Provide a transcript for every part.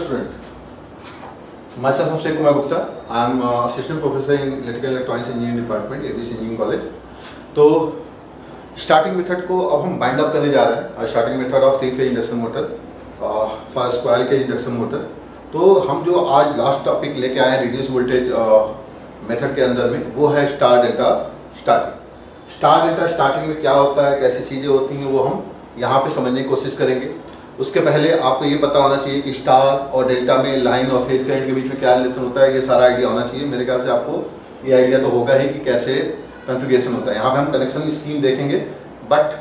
student. Myself, Abhishek Kumar Gupta. I am assistant professor in electrical electronics engineering department, ABC Engineering College. तो starting method को अब हम bind up करने जा रहे हैं. Starting method of 3 phase induction motor for squirrel cage induction motor. तो हम जो आज लास्ट टॉपिक लेके आए हैं रिड्यूस वोल्टेज मेथड के अंदर में, वो है star delta starting. Star delta starting में क्या होता है, कैसी चीज़ें होती हैं, वो हम यहाँ पे समझने की कोशिश करेंगे. उसके पहले आपको ये पता होना चाहिए कि स्टार और डेल्टा में लाइन और फेज करंट के बीच में क्या रिलेशन होता है. ये सारा आइडिया होना चाहिए. मेरे ख्याल से आपको ये आइडिया तो होगा ही कि कैसे कॉन्फ़िगरेशन होता है. यहाँ पे हम कनेक्शन स्कीम देखेंगे, बट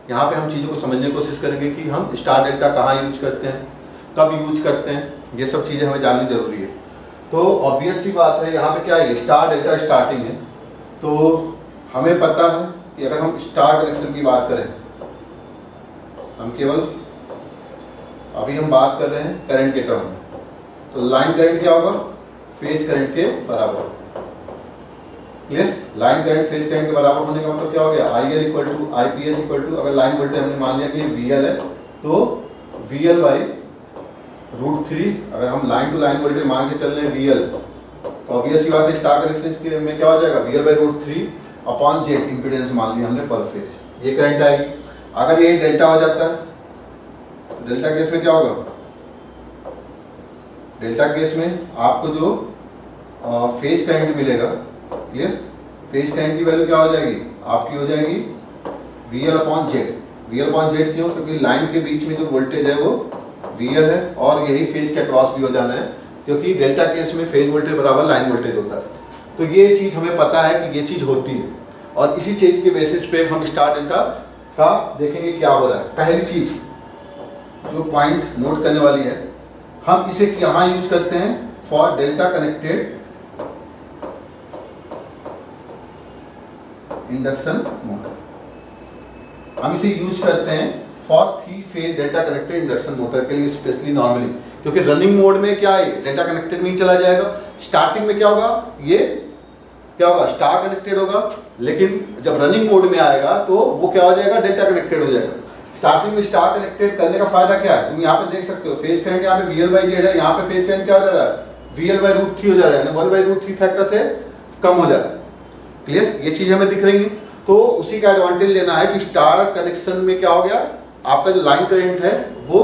यहाँ पे हम चीज़ों को समझने की कोशिश करेंगे कि हम स्टार डेल्टा कहाँ यूज करते हैं, कब यूज करते हैं. ये सब चीज़ें हमें जाननी जरूरी है. तो ऑब्वियस सी बात है, यहाँ पे क्या है, स्टार डेल्टा स्टार्टिंग है. तो हमें पता है कि अगर हम स्टार कनेक्शन की बात करें, हम केवल अभी हम बात कर रहे हैं करंट के टर्म में. तो लाइन करंट क्या होगा, फेज करंट के बराबर. Clear. Line current phase current के बराबर होने का मतलब क्या हो गया, IL equal to IPH equal to, अगर लाइन वोल्टेज हमने मान लिया कि VL है तो VL बाई √3. अगर हम लाइन टू लाइन वोल्टेज मान के चल रहे हैं VL, तो ऑब्वियस ही बात है स्टार कनेक्शन में क्या हो जाएगा, VL by √3 upon Z impedance मान लिया हमने पर फेज. ये करंट आएगी. अगर ये डेल्टा हो जाता है, डेल्टा केस में क्या होगा, डेल्टा केस में आपको जो फेज करंट मिलेगा, क्लियर, फेज करंट की वैल्यू क्या हो जाएगी, आपकी हो जाएगी VL upon Z. VL upon Z क्यों, क्योंकि लाइन के बीच में जो वोल्टेज है वो VL है और यही फेज के अक्रॉस भी हो जाना है, क्योंकि डेल्टा केस में फेज वोल्टेज बराबर लाइन वोल्टेज होता है. तो ये चीज़ हमें पता है कि ये चीज़ होती है, और इसी चीज़ के बेसिस पे हम स्टार डेल्टा का देखेंगे क्या हो रहा है. पहली चीज़ जो पॉइंट नोट करने वाली है, हम इसे यहाँ यूज करते हैं for delta connected induction motor. हम इसे यूज करते हैं for 3 phase delta connected induction motor के लिए स्पेशली नॉर्मली, क्योंकि रनिंग मोड में क्या है, डेल्टा कनेक्टेड में ही चला जाएगा. स्टार्टिंग में क्या होगा, ये क्या होगा, स्टार कनेक्टेड होगा, लेकिन जब रनिंग मोड में आएगा तो वो क्या हो जाएगा, डेल्टा कनेक्टेड हो जाएगा. स्टार्टिंग में स्टार कनेक्टेड करने का फायदा क्या है, तुम यहाँ पे देख सकते हो फेज करंट यहाँ पे VL बाई Z है, यहाँ पे फेज करंट क्या हो जा रहा है, VL बाई √3 हो जा रहा है, 1 बाई √3 फैक्टर से कम हो जा रहा है. क्लियर. ये चीज हमें दिख रही है. तो उसी का एडवांटेज लेना है कि स्टार कनेक्शन में क्या हो गया, आपका जो लाइन करंट है वो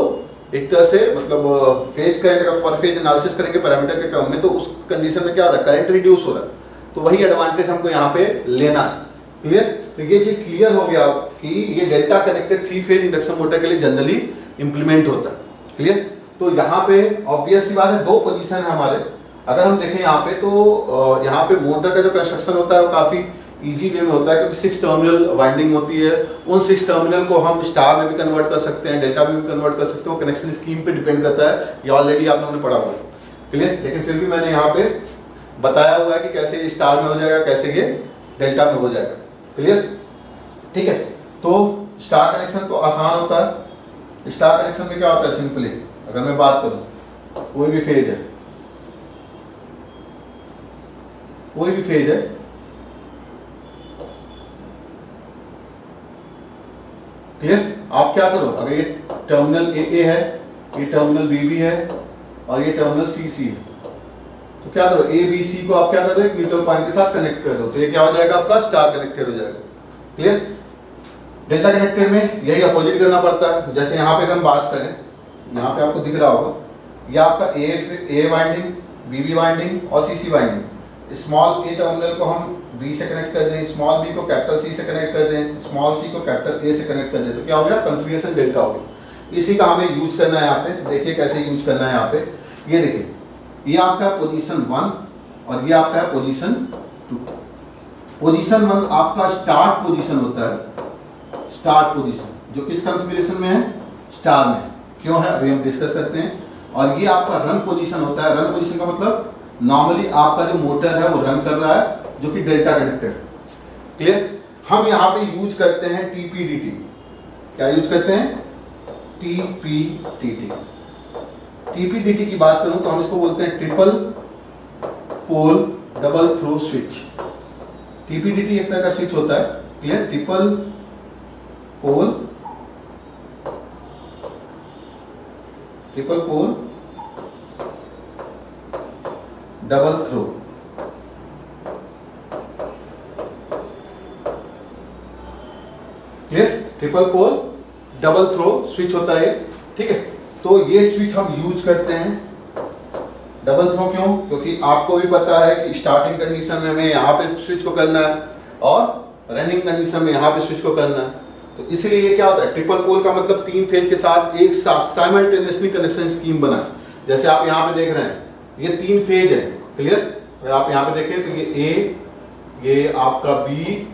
एक तरह से मतलब फेज करंट का पर फेज एनालिसिस करेंगे पैरामीटर के टर्म में, तो उस कंडीशन में क्या हो रहा है, करंट रिड्यूस हो रहा है. तो वही एडवांटेज हमको यहाँ पे लेना है. क्लियर. तो ये चीज क्लियर हो गया कि ये delta connected 3 phase induction motor के लिए जनरली इंप्लीमेंट होता है. क्लियर. तो यहाँ पे ऑब्वियस सी बात है, 2 पोजीशन है हमारे. अगर हम देखें यहाँ पे तो यहाँ पे मोटर का जो कंस्ट्रक्शन होता है वो काफी इजी वे में होता है, क्योंकि 6 टर्मिनल वाइंडिंग होती है. उन 6 टर्मिनल को हम स्टार में भी कन्वर्ट कर सकते हैं, डेल्टा में भी कन्वर्ट कर सकते हैं. कनेक्शन स्कीम पे डिपेंड करता है, ये ऑलरेडी आप लोगों ने पढ़ा हुआ है. क्लियर. लेकिन फिर भी मैंने यहाँ पे बताया हुआ है कि कैसे ये स्टार में हो जाएगा, कैसे ये डेल्टा में हो जाएगा. क्लियर. ठीक है. तो स्टार कनेक्शन तो आसान होता है. स्टार कनेक्शन में क्या होता है, सिंपली अगर मैं बात करूं, कोई भी फेज है, कोई भी फेज है, क्लियर. आप क्या करो, अगर ये टर्मिनल AA है, ये टर्मिनल BB है और ये टर्मिनल CC है, तो क्या करो, ABC को आप क्या करो, एक न्यूट्रल पॉइंट के साथ कनेक्ट कर दो, तो ये क्या हो जाएगा, आपका स्टार कनेक्टेड हो जाएगा. क्लियर. डेल्टा कनेक्टेड में यही अपोजिट करना पड़ता है. जैसे यहाँ पे अगर हम बात करें, यहाँ पे आपको दिख रहा होगा, ये आपका A वाइंडिंग, BB वाइंडिंग और CC winding. Small A terminal को हम B से कनेक्ट कर दें, स्मॉल B को कैपिटल C से कनेक्ट कर दें, स्मॉल C को कैपिटल A से कनेक्ट कर दें, तो क्या हो गया, कॉन्फ़िगरेशन डेल्टा हो गया. इसी का हमें यूज करना है यहाँ पे. देखिए कैसे यूज करना है यहाँ पे. ये देखिए, ये आपका पोजीशन 1 और ये आपका है पोजीशन 2. पोजीशन 1 आपका स्टार्ट पोजीशन होता है, स्टार्ट पोजीशन जो किस कॉन्फ़िगरेशन में है, स्टार में. क्यों है अभी हम डिस्कस करते हैं. और ये आपका रन पोजीशन होता है. रन पोजीशन का मतलब नॉर्मली आपका जो मोटर है वो रन कर रहा है, जो कि डेल्टा कनेक्टेड. क्लियर. हम यहाँ पे यूज करते हैं TPDT. क्या यूज करते हैं, TPDT. TPDT की बात करूं तो हम इसको बोलते हैं triple pole double throw switch. TPDT एक तरह का स्विच होता है. Clear. Triple pole double throw. Clear? Triple pole double throw switch होता है, ठीक है। तो ये स्विच हम यूज करते हैं। डबल थ्रो क्यों? क्योंकि आपको भी पता है कि स्टार्टिंग कंडीशन में हमें यहाँ पे स्विच को करना है और रनिंग कंडीशन में यहाँ पे स्विच को करना है। तो इसलिए ये क्या होता है, ट्रिपल पोल का मतलब 3 फेज के साथ एक साथ साइमल्टेनियसली कनेक्शन स्कीम बना। जैसे आप यहाँ पे देख रहे हैं, ये 3 फेज है। क्लियर? अगर आप यहाँ पे देखें तो ये ए, ये आपका बी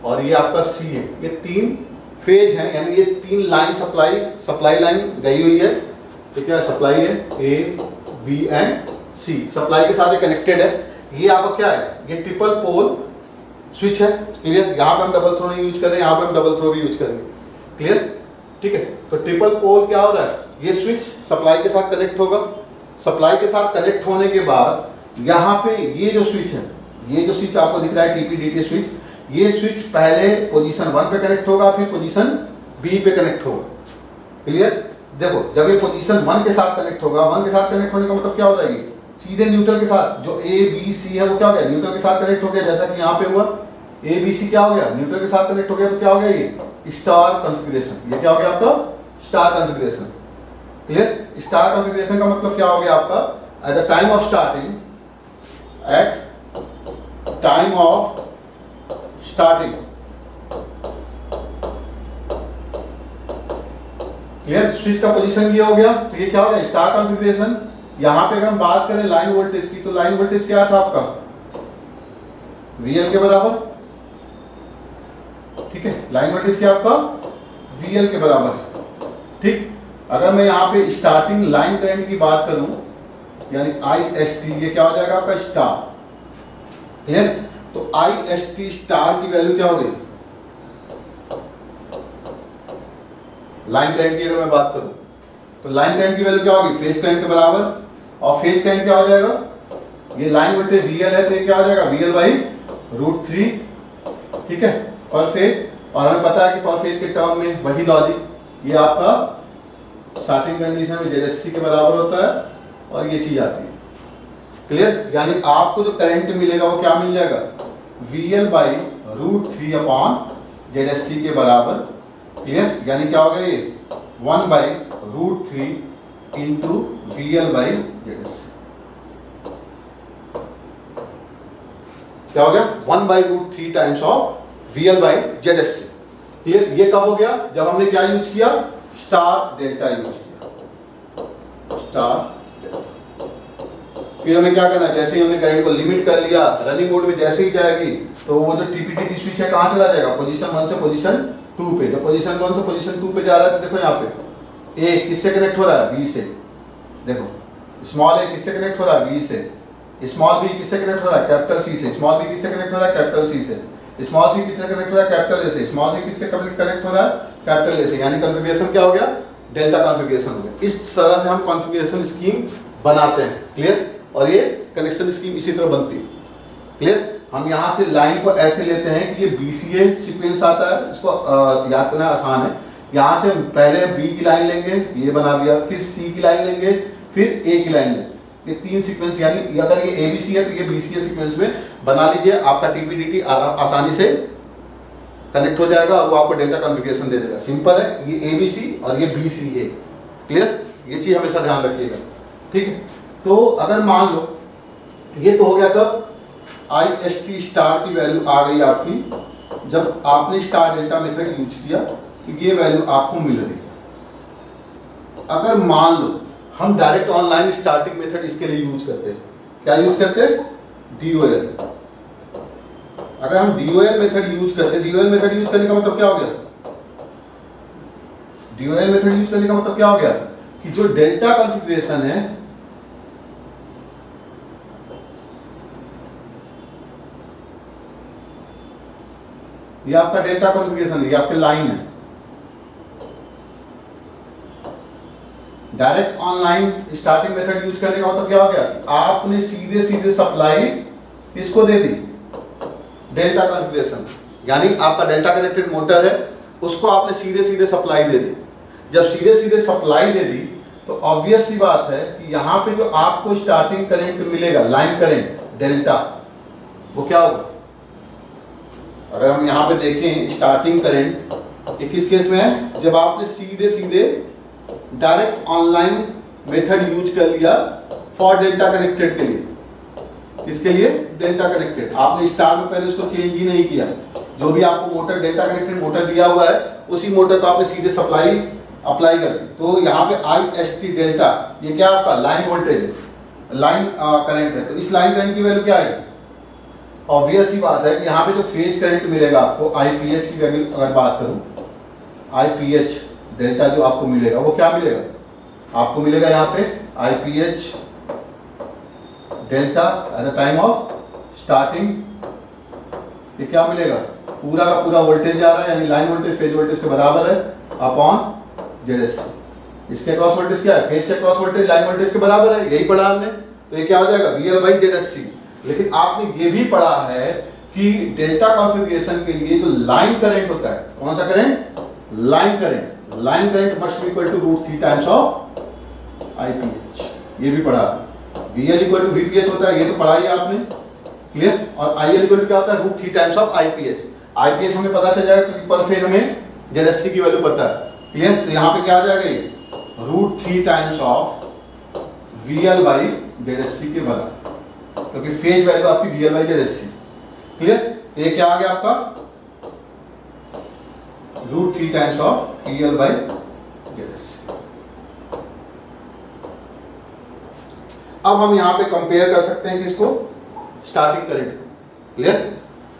और ये आपका सी है। ये 3 फेज है, यानी ये 3 लाइन सप्लाई लाइन गई हुई है। तो क्या सप्लाई है, A B and C, supply के साथ ये कनेक्टेड है। ये आपका क्या है, ये ट्रिपल पोल स्विच है। क्लियर? यहाँ पे हम डबल थ्रो नहीं यूज कर रहे हैं, यहाँ पे हम डबल थ्रो भी यूज करेंगे। क्लियर? ठीक है। तो ट्रिपल पोल क्या हो रहा है, ये स्विच सप्लाई के साथ कनेक्ट होगा। सप्लाई के साथ कनेक्ट होने के बाद यहाँ पे ये जो स्विच है, ये जो स्विच आपको दिख रहा है टीपीडीटी स्विच, ये स्विच पहले पोजीशन 1 पे कनेक्ट होगा, फिर पोजीशन बी पे कनेक्ट होगा। क्लियर? देखो, जब ये पोजीशन 1 के साथ कनेक्ट होगा, 1 के साथ कनेक्ट होने का मतलब क्या होता है, सीधे न्यूट्रल के साथ, जो ए बी सी है वो क्या हो गया, न्यूट्रल के साथ कनेक्ट हो गया। जैसा कि यहाँ पे हुआ, ए बी सी क्या हो गया, न्यूट्रल के साथ कनेक्ट हो गया। तो क्या हो गया, ये स्टार कॉन्फ़िगरेशन। ये क्या हो गया आपका, star configuration. Clear? Star configuration का मतलब क्या हो गया आपका, at the time of starting, at time of starting. Clear? Switch का पोजीशन ये हो गया। तो ये क्या हो गया, स्टार कॉन्फ़िगरेशन। यहां पे अगर हम बात करें लाइन वोल्टेज की, तो लाइन वोल्टेज क्या था आपका, VL के बराबर। ठीक है, लाइन वोल्टेज क्या आपका, VL के बराबर है। ठीक, अगर मैं यहाँ पे स्टार्टिंग लाइन करंट की बात करूं, यानी IST, ये क्या हो जाएगा आपका, स्टार। क्लियर? तो IST स्टार की वैल्यू क्या हो गई, लाइन करंट की अगर मैं बात करूं, तो लाइन करंट की वैल्यू क्या होगी, फेज करंट के बराबर। और फेज करंट क्या हो जाएगा, ये लाइन वोल्टेज VL है, तो ये क्या हो जाएगा, VL बाई √3। ठीक है, पर फेज। और हमें पता है कि पर फेज के टर्म में वही लॉजिक, ये आपका स्टार्टिंग कंडीशन में ZSC के बराबर होता है और ये चीज आती है। क्लियर? यानी आपको जो करंट मिलेगा वो क्या मिल जाएगा, VL बाई √3 अपॉन ZSC के बराबर। क्लियर? यानी क्या होगा, ये 1 by √3 into VL by ZSC। क्या हो गया, 1 by √3 times of VL by ZSC। Clear? ये कब हो गया, जब हमने क्या यूज किया, स्टार डेल्टा यूज किया, स्टार डेल्टा। फिर हमें क्या करना है, जैसे ही हमने करंट को लिमिट कर लिया, रनिंग मोड में जैसे ही जाएगी, तो वो जो टीपीडीटी स्विच है कहां चला जाएगा, पोजीशन 1 से पोजीशन 2 पे। जो पोजीशन 1 से पोजीशन 2 पे जा रहा है, तो देखो यहाँ पे ए किससे कनेक्ट हो रहा है, बी से। देखो, स्मॉल ए किससे कनेक्ट हो रहा है, बी से। स्मॉल बी किससे कनेक्ट हो रहा है, कैपिटल सी से। स्मॉल बी किससे कनेक्ट हो रहा है, कैपिटल सी से। स्मॉल सी किससे कनेक्ट हो रहा है, कैपिटल ए से। स्मॉल सी किससे कनेक्ट हो रहा है, कैपिटल ए से। यानी कॉन्फ़िगरेशन क्या हो गया, डेल्टा कॉन्फ़िगरेशन हो गया। इस तरह से हम कॉन्फ़िगरेशन स्कीम बनाते हैं। क्लियर? और ये कनेक्शन स्कीम इसी तरह बनती है। क्लियर? हम यहाँ से लाइन को ऐसे लेते हैं कि ये BCA सीक्वेंस आता है, इसको याद करना आसान है। यहाँ से पहले B की लाइन लेंगे, ये बना दिया, फिर C की लाइन लेंगे, फिर A की लाइन लेंगे। ये 3 सीक्वेंस, यानी अगर ये ABC है तो ये BCA सीक्वेंस में बना लीजिए, आपका टीपीडीटी आसानी से कनेक्ट हो जाएगा और वो आपको डेल्टा कॉन्फ़िगरेशन दे देगा। सिंपल है, ये ABC और ये BCA। क्लियर? ये चीज हमेशा ध्यान रखिएगा। ठीक है, तो अगर मान लो ये तो हो गया, कब IST स्टार की वैल्यू आ गई आपकी, जब आपने स्टार डेल्टा मेथड यूज किया, तो ये वैल्यू आपको मिल रही है। अगर मान लो हम डायरेक्ट ऑनलाइन स्टार्टिंग मेथड इसके लिए यूज करते हैं, क्या यूज करते हैं, DOL। अगर हम DOL मेथड यूज करते हैं, DOL मेथड यूज करने का मतलब क्या हो गया, DOL मेथड यूज करने का मतलब क्या हो गया, कि जो डेल्टा कॉन्फ़िगरेशन है, ये आपका डेल्टा कॉन्फ़िगरेशन है, ये आपके लाइन है। Direct online starting method use करने का मतलब क्या हो गया, आपने सीधे सीधे सप्लाई किसको दे दी, डेल्टा कॉन्फ़िगरेशन। यानी आपका डेल्टा कनेक्टेड मोटर है, उसको आपने सीधे सीधे सप्लाई दे दी। जब सीधे सीधे सप्लाई दे दी, तो ऑब्वियस सी बात है कि यहाँ पे जो आपको स्टार्टिंग करंट मिलेगा, लाइन करंट डेल्टा, वो क्या होगा? अगर हम यहाँ पे देखें स्टार्टिंग करंट, ये किस केस में है? जब आपने सीधे सीधे डायरेक्ट ऑनलाइन मेथड यूज कर लिया फॉर डेल्टा कनेक्टेड के लिए। किसके लिए? Delta connected. आपने स्टार में पहले उसको चेंज ही नहीं किया, जो भी आपको मोटर डेल्टा कनेक्टेड मोटर दिया हुआ है उसी मोटर को आपने सीधे सप्लाई अप्लाई कर दी। तो यहाँ पे IST डेल्टा, ये क्या आपका लाइन वोल्टेज है, लाइन करंट है। तो इस लाइन करंट की वैल्यू क्या आएगी? ऑब्वियस ही बात है कि यहाँ पे जो फेज करंट मिलेगा आपको, IPH की वैल्यू अगर बात करूँ, IPH डेल्टा जो आपको मिलेगा वो क्या मिलेगा? आपको मिलेगा यहाँ पे IPH delta eight the time of starting. ये क्या मिलेगा? पूरा का पूरा वोल्टेज आ रहा है, यानी लाइन वोल्टेज फेज वोल्टेज के बराबर है अपॉन ZSC। इसके क्रॉस वोल्टेज क्या है? फेज के क्रॉस वोल्टेज लाइन वोल्टेज के बराबर है, यही पढ़ा हमने। तो ये क्या हो जाएगा? VL/ZSC। लेकिन आपने ये भी पढ़ा है कि डेल्टा कॉन्फ़िगरेशन के लिए जो लाइन करंट होता है, कौन सा करंट? Line current. Line current must be equal to √3 times of IPH। ये भी पढ़ा। VL इक्वल टू VPH होता है, ये तो पढ़ा ही आपने, क्लियर। और IL इक्वल टू क्या होता है? √3 टाइम्स ऑफ IPH। IPH हमें पता चल जाएगा क्योंकि पर फेज हमें ZSC की वैल्यू पता है, क्लियर। तो यहाँ पे क्या आ जाएगा? ये √3 टाइम्स ऑफ VL/ZSC के बराबर, क्योंकि फेज वैल्यू आपकी VL/ZSC, क्लियर। ये क्या आ गया आपका? √3 टाइम्स ऑफ VL/ZSC। अब हम यहाँ पे कंपेयर कर सकते हैं किसको? स्टार्टिंग करंट को, क्लियर।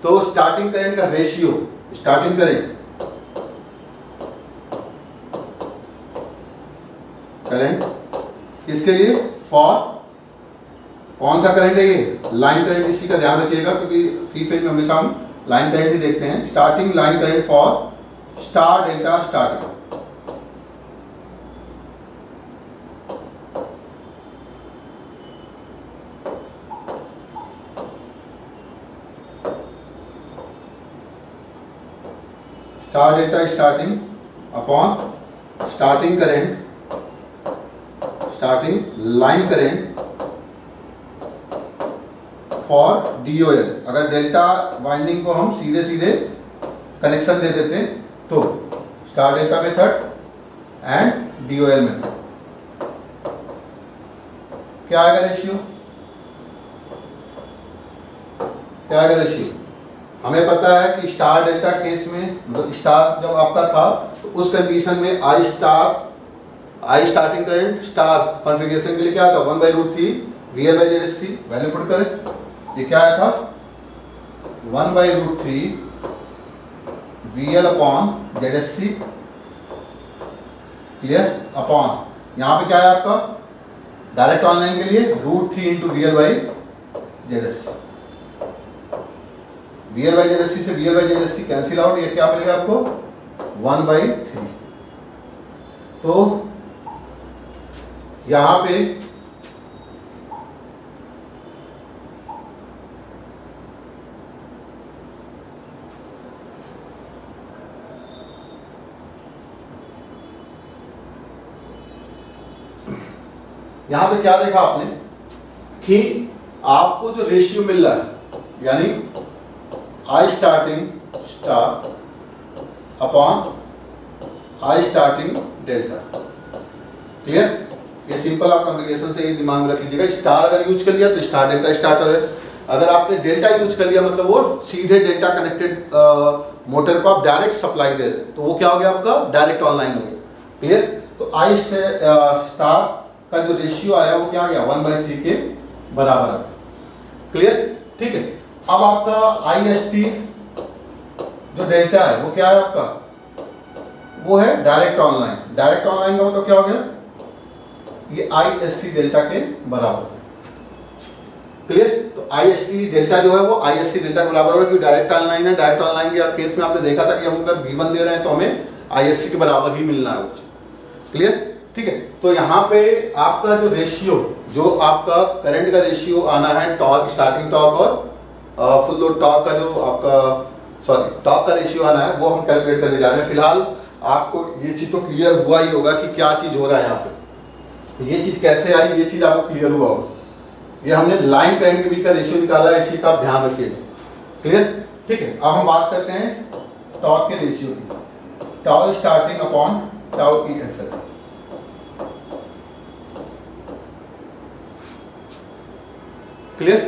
तो स्टार्टिंग करंट का रेशियो, स्टार्टिंग करंट किसके लिए? फॉर कौन सा करंट है ये? Line current. इसी का ध्यान रखिएगा क्योंकि 3 फेज में हमेशा हम लाइन करंट ही देखते हैं। Starting line current for star delta starting. Star delta starting upon starting current, starting line current for DOL। अगर डेल्टा वाइंडिंग को हम सीधे सीधे कनेक्शन दे देते तो star delta method and DOL method, क्या आएगा रेशियो? क्या आएगा रेशियो? हमें पता है कि स्टार डेल्टा केस में, स्टार जब आपका था तो उस कंडीशन में I starting current star configuration के लिए क्या था? 1/√3 VL/ZSC। वैल्यू पुट करें, ये क्या आया था? 1/√3 VL/ZSC, क्लियर। अपॉन यहाँ पे क्या है आपका? डायरेक्ट ऑनलाइन के लिए √3 × VL/ZSC। VL/ZSC से VL/ZSC कैंसिल आउट, ये क्या मिलेगा आपको? 1/3। तो यहां पे क्या देखा आपने कि आपको जो रेशियो मिल रहा है, यानी I starting star upon I starting delta, clear. ये सिंपल आप कॉन्फ़िगरेशन से ही दिमाग में रख लीजिएगा। स्टार अगर यूज कर लिया तो स्टार डेल्टा स्टार्टर है। अगर आपने डेल्टा यूज कर लिया मतलब वो सीधे डेल्टा कनेक्टेड मोटर को आप डायरेक्ट सप्लाई दे रहे, तो वो क्या हो गया आपका? डायरेक्ट ऑनलाइन हो गया, क्लियर। तो I स्टार का जो रेशियो आया वो क्या आ गया? 1/3 के बराबर आ गया, क्लियर, ठीक है। अब आपका IST जो डेल्टा है वो क्या है आपका? वो है डायरेक्ट ऑनलाइन। डायरेक्ट ऑनलाइन का मतलब क्या हो गया? ये ISC डेल्टा के बराबर है, क्लियर। तो IST डेल्टा जो है वो ISC डेल्टा के बराबर होगा क्योंकि डायरेक्ट ऑनलाइन है। डायरेक्ट ऑनलाइन के केस में आपने देखा था कि हम अगर V1 दे रहे हैं तो हमें ISC के बराबर ही मिलना है, क्लियर, ठीक है। तो यहाँ पे आपका जो रेशियो, जो आपका करंट का रेशियो आना है टॉर्क, स्टार्टिंग टॉर्क और फुल लोड टॉर्क का जो आपका टॉर्क का रेशियो आना है वो हम कैलकुलेट करने जा रहे हैं। फिलहाल आपको ये चीज तो क्लियर हुआ ही होगा कि क्या चीज हो रहा है यहाँ पे, ये चीज कैसे आई, ये चीज आपको क्लियर हुआ होगा। ये हमने लाइन करंट के बीच का रेशियो निकाला है, इसी का आप ध्यान रखिएगा। क्लियर? ठीक है, अब हम बात करते हैं टॉर्क के रेशियो की। Tau starting upon tau E F L. Clear?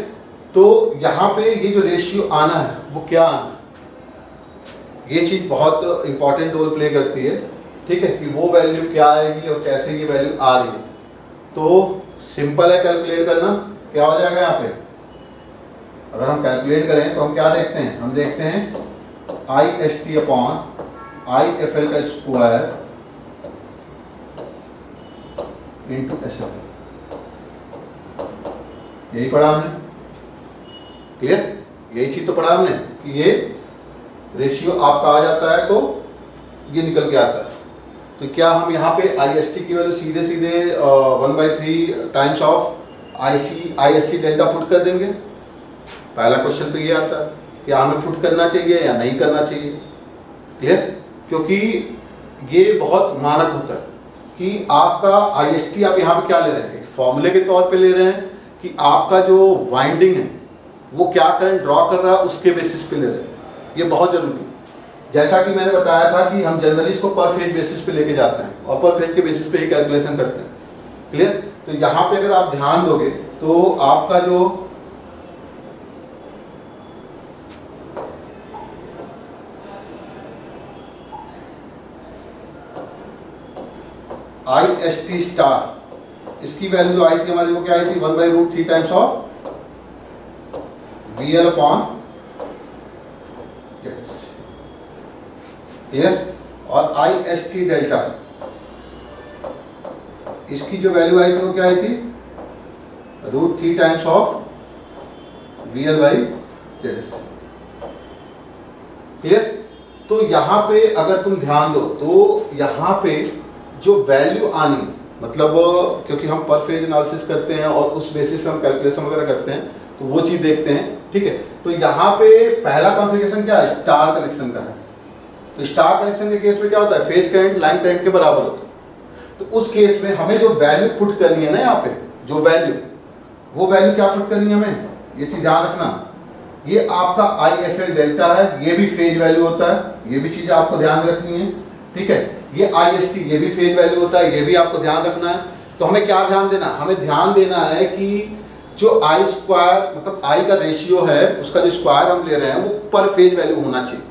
तो यहां पे ये जो रेशियो आना है वो क्या आना है, ये चीज बहुत इंपॉर्टेंट रोल प्ले करती है। ठीक है, कि वो वैल्यू क्या आएगी और कैसे ये वैल्यू आ रही है। तो सिंपल है कैलकुलेट करना। क्या हो जाएगा यहाँ पे, अगर हम कैलकुलेट करें तो हम क्या देखते हैं, हम देखते हैं I S T upon I F L का square into S F L. यही पढ़ा हमने। क्लियर? यही चीज तो पढ़ा हमने कि ये रेशियो आपका आ जाता है तो ये निकल के आता है। तो क्या हम यहाँ पे आई एस टी की वैल्यू सीधे सीधे 1/3 times of I S C delta put कर देंगे? पहला क्वेश्चन तो ये आता है, क्या हमें पुट करना चाहिए या नहीं करना चाहिए। क्लियर? क्योंकि ये बहुत मानक होता है कि आपका आई एस टी आप यहाँ पे क्या ले रहे हैं, एक फॉर्मूले के तौर पे ले रहे हैं कि आपका जो वाइंडिंग है वो क्या करंट ड्रॉ कर रहा है उसके बेसिस पे ले रहे हैं। ये बहुत जरूरी है। जैसा कि मैंने बताया था कि हम जनरली इसको पर फेज बेसिस पे लेके जाते हैं और पर फेज के बेसिस पे ही कैलकुलेशन करते हैं। क्लियर? तो यहाँ पे अगर आप ध्यान दोगे तो आपका जो आई एस टी स्टार, इसकी वैल्यू जो आई थी हमारी वो क्या आई थी, 1/√3 times of V L upon. Clear? और आई एस टी डेल्टा, इसकी जो वैल्यू आई थी वो क्या आई थी, √3 times of V L by Z S. Clear? तो यहां पे अगर तुम ध्यान दो तो यहां पे जो वैल्यू आनी, मतलब क्योंकि हम पर फेज एनालिसिस करते हैं और उस बेसिस पे हम कैलकुलेशन वगैरह करते हैं तो वो चीज देखते हैं। ठीक है, तो यहाँ पे पहला कॉन्फ़िगरेशन क्या है, स्टार कनेक्शन का है। तो स्टार कनेक्शन के केस में क्या होता है, फेज करंट लाइन करंट के बराबर होता है। तो उस केस में हमें जो वैल्यू पुट करनी है ना, यहाँ पे जो वैल्यू, वो वैल्यू क्या पुट करनी है हमें, ये चीज ध्यान रखना। ये आपका आई एफ एल डेल्टा है, ये भी फेज वैल्यू होता है, ये भी चीज आपको ध्यान में रखनी है। ठीक है, ये आई एस टी, ये भी फेज वैल्यू होता है, ये भी आपको ध्यान रखना है। तो हमें क्या ध्यान देना, हमें ध्यान देना है कि जो आई स्क्वायर मतलब आई का रेशियो है उसका जो स्क्वायर हम ले रहे हैं वो पर फेज वैल्यू होना चाहिए।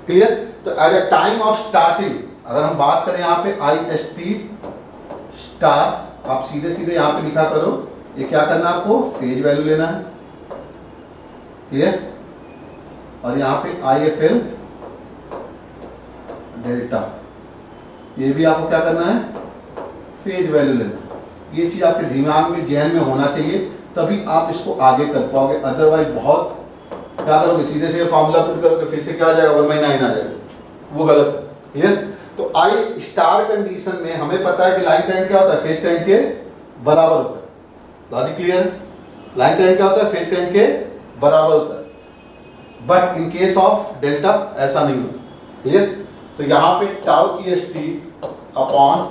क्लियर? तो at a time of starting अगर हम बात करें यहाँ पे आई एस टी स्टार, आप सीधे सीधे यहाँ पे लिखा करो, ये क्या करना है आपको, फेज वैल्यू लेना है। क्लियर? और यहाँ पे आई एफ एल डेल्टा, ये भी आपको क्या करना है, फेज वैल्यू लेना। ये चीज आपके दिमाग में जहन में होना चाहिए, तभी आप इसको आगे कर पाओगे। अदरवाइज बहुत क्या करोगे, सीधे सीधे फॉर्मूला पुट करोगे, फिर से क्या आ जाएगा, 1/9 आ जाएगा, वो गलत है। क्लियर? तो आई स्टार कंडीशन में हमें पता है कि लाइन करंट क्या होता है, फेज करंट के बराबर होता है। Logic clear? लाइन करंट क्या होता है, फेज करंट के बराबर होता है। But in case of delta ऐसा नहीं होता। क्लियर? तो यहाँ पे टाउ की एस टी अपॉन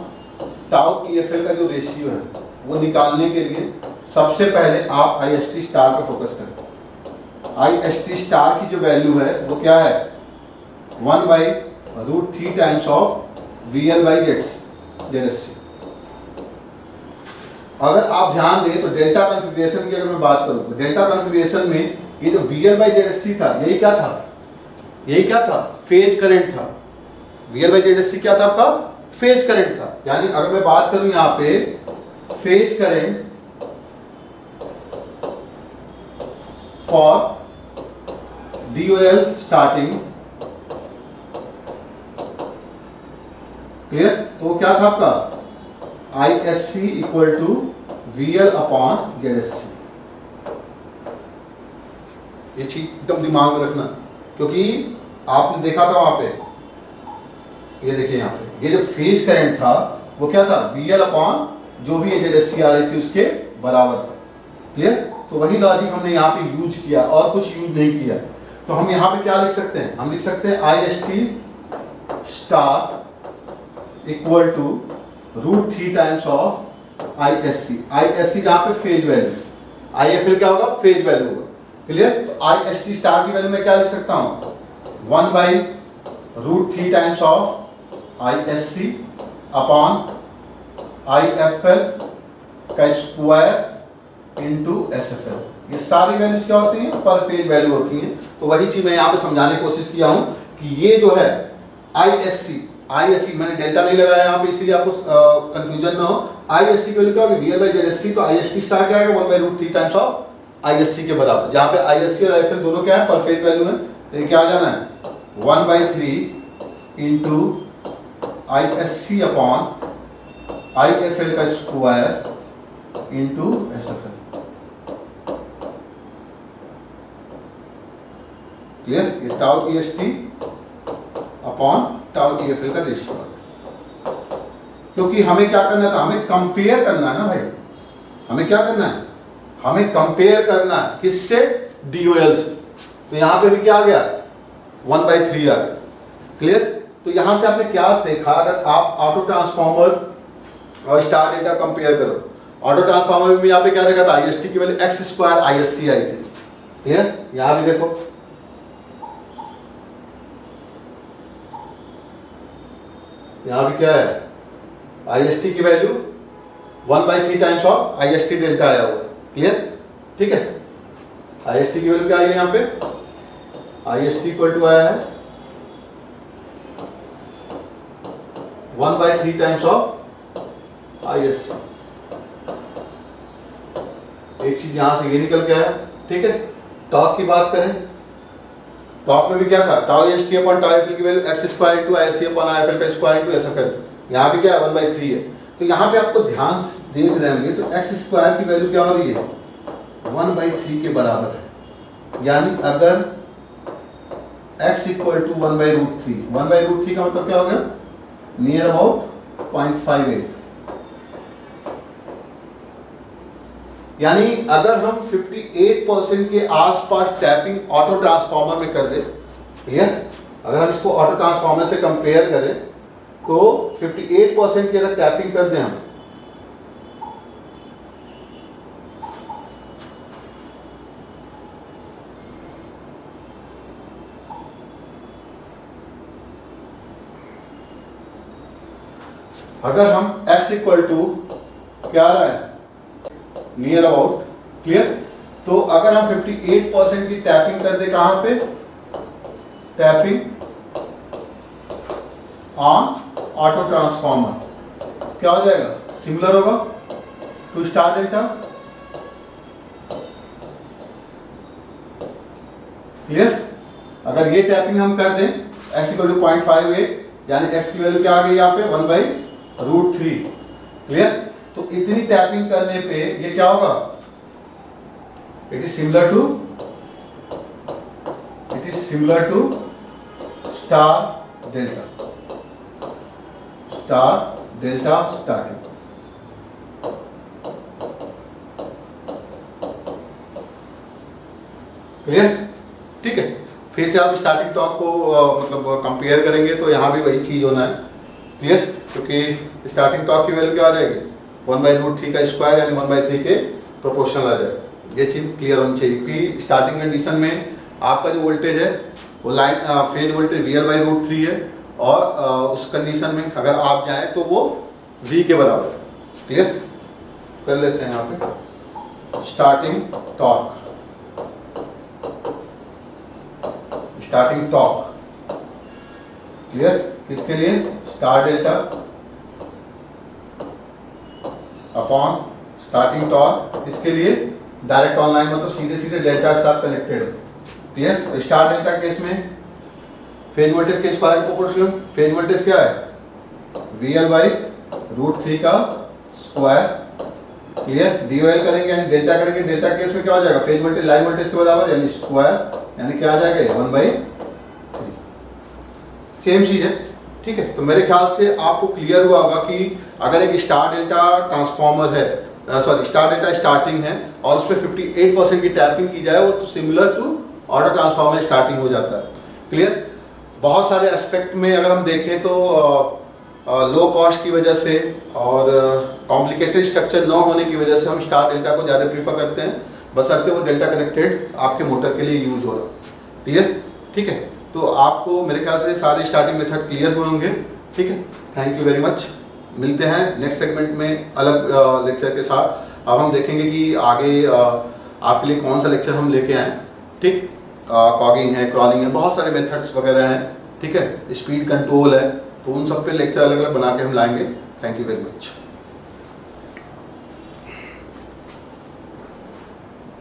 टाउ की एफ एल का जो रेशियो है वो निकालने के लिए सबसे पहले आप आई एस टी स्टार पे फोकस करें। आई एस टी स्टार की जो वैल्यू है वो क्या है, 1/√3 times of V L by Z S C. अगर आप ध्यान दें तो डेल्टा कॉन्फ़िगरेशन की अगर मैं बात करूं तो डेल्टा कॉन्फ़िगरेशन में ये जो V L by Z S C था, यही क्या था, यही क्या था, फेज करंट था। V L by Z S C क्या था आपका, फेज करंट था। यानी अगर मैं बात करूं यहाँ पे phase current for DOL starting, clear? तो क्या था आपका ISC equal to VL upon ZSC। ये चीज एकदम दिमाग में रखना, क्योंकि आपने देखा था वहां पे, ये देखिए यहाँ पे ये जो फेज करंट था वो क्या था, VL अपॉन जो भी ZSC आ रही थी उसके बराबर था। क्लियर? तो वही लॉजिक हमने यहाँ पे यूज किया और कुछ यूज नहीं किया। तो हम यहाँ पे क्या लिख सकते हैं, हम लिख सकते हैं IST star equal to √3 times of ISC जहाँ पे फेज वैल्यू, IFL क्या होगा, फेज वैल्यू होगा। क्लियर? तो IST स्टार की वैल्यू मैं क्या लिख सकता हूँ, 1/√3 times of ISC upon IFL का स्क्वायर इंटू SFL। ये सारी वैल्यूज क्या होती हैं, पर फेज वैल्यू होती हैं। तो वही चीज मैं यहाँ पे समझाने की कोशिश किया हूँ कि ये जो है ISC मैंने डेल्टा नहीं लगाया यहाँ पे इसीलिए आपको कंफ्यूजन ना हो। ISC की वैल्यू क्या होगी, VL/ZSC, तो IST स्टार क्या आएगा, 1/√3 टाइम्स ऑफ ISC के बराबर, जहाँ पे ISC और IFL दोनों क्या है, पर फेज वैल्यू है। तो ये क्या आ जाना है, 1/3 इंटू ISC अपॉन IFL का स्क्वायर इंटू SFL। क्लियर? ये tau EST upon tau EFL का रेशियो है। क्योंकि हमें क्या करना था, हमें कंपेयर करना है ना भाई, हमें क्या करना है, हमें कंपेयर करना है किससे, DOL से। तो यहां पे भी क्या आ गया, 1/3 आ गया। क्लियर? तो यहां से आपने क्या देखा, अगर आप ऑटो ट्रांसफॉर्मर और स्टार डेटा कंपेयर करो, ऑटो ट्रांसफॉर्मर में यहाँ पे क्या देखा था, IST की वैल्यू x² ISC आई थी। क्लियर? यहां भी देखो, यहां भी क्या है, IST की value 1/3 times of IST delta आया हुआ है। क्लियर? ठीक है? IST की वैल्यू क्या आई है यहाँ पे, IST इक्वल टू आया है 1/3 टाइम्स ऑफ ISC। एक चीज यहां से ये निकल के आया। ठीक है? टॉर्क की बात करें, टॉर्क में भी क्या था, tau EST upon tau IFL की value x² into ISC upon IFL का स्क्वायर इंटू SFL। यहाँ भी क्या है, 1/3 है। तो यहाँ पे आपको ध्यान से देख रहे होंगे तो x² की वैल्यू क्या हो रही है, 1/3 के बराबर है। यानी अगर x इक्वल टू 1/√3, 1/√3 का मतलब क्या हो गया, नियर अबाउट 0.58। यानी अगर हम 58% के आसपास टैपिंग ऑटो ट्रांसफॉर्मर में कर दे, क्लियर, अगर हम इसको ऑटो ट्रांसफॉर्मर से कंपेयर करें तो 58% की अगर टैपिंग कर दें हम, अगर हम x इक्वल टू क्या आ रहा है, नियर अबाउट, क्लियर, तो अगर हम 58% की टैपिंग कर दे, कहां पे, टैपिंग ऑन ऑटो ट्रांसफॉर्मर, क्या हो जाएगा, सिमिलर होगा टू स्टार डेल्टा। क्लियर? अगर ये टैपिंग हम कर दें x इक्वल टू 0.58, यानी x की वैल्यू क्या आ गई यहाँ पे, 1/√3। क्लियर? तो इतनी टैपिंग करने पे ये क्या होगा, it is similar to star delta starting. Clear? ठीक है? फिर से आप स्टार्टिंग टॉर्क को मतलब कंपेयर करेंगे तो यहां भी वही चीज होना है। क्लियर? क्योंकि स्टार्टिंग टॉर्क की वैल्यू क्या आ जाएगी, 1/√3 का स्क्वायर यानी 1/3 के प्रोपोर्शनल आ जाएगा। ये चीज क्लियर होनी चाहिए कि स्टार्टिंग कंडीशन में आपका जो वोल्टेज है वो लाइन फेज वोल्टेज VL/√3 है, और उस कंडीशन में अगर आप जाएं तो वो V के बराबर है। क्लियर? कर लेते हैं यहाँ पे स्टार्टिंग टॉर्क, क्लियर, किसके लिए, star delta upon starting torque, इसके लिए डायरेक्ट ऑनलाइन, मतलब सीधे सीधे डेल्टा के साथ कनेक्टेड है। क्लियर? तो स्टार डेल्टा केस में फेज वोल्टेज के स्क्वायर के प्रोपोर्शनल, फेज वोल्टेज क्या है, VL/√3 का स्क्वायर। क्लियर? DOL करेंगे यानी डेल्टा करेंगे, डेल्टा केस में क्या हो जाएगा, फेज वोल्टेज लाइन वोल्टेज के बराबर यानी स्क्वायर, यानी क्या आ जाएगा 1/3। सेम चीज है। ठीक है? तो मेरे ख्याल से आपको क्लियर हुआ होगा कि अगर एक स्टार डेल्टा ट्रांसफॉर्मर है, सॉरी स्टार डेल्टा स्टार्टिंग है और उस पर 58% की टैपिंग की जाए, वो तो similar to auto transformer starting हो जाता है। क्लियर? बहुत सारे एस्पेक्ट में अगर हम देखें तो लो कॉस्ट की वजह से और कॉम्प्लिकेटेड स्ट्रक्चर न होने की वजह से हम स्टार डेल्टा को ज़्यादा प्रीफर करते हैं, बशर्ते वो डेल्टा कनेक्टेड आपके मोटर के लिए यूज हो रहा। क्लियर? ठीक है, तो आपको मेरे ख्याल से सारे स्टार्टिंग मेथड क्लियर हुए होंगे। ठीक है, थैंक यू वेरी मच। मिलते हैं नेक्स्ट सेगमेंट में अलग लेक्चर के साथ। अब हम देखेंगे कि आगे आपके लिए कौन सा लेक्चर हम लेके आएँ। ठीक, कॉगिंग है, क्रॉलिंग है, बहुत सारे मेथड्स वगैरह हैं। ठीक है, स्पीड कंट्रोल है, तो उन सब पे लेक्चर अलग अलग बना के हम लाएंगे। Thank you very much.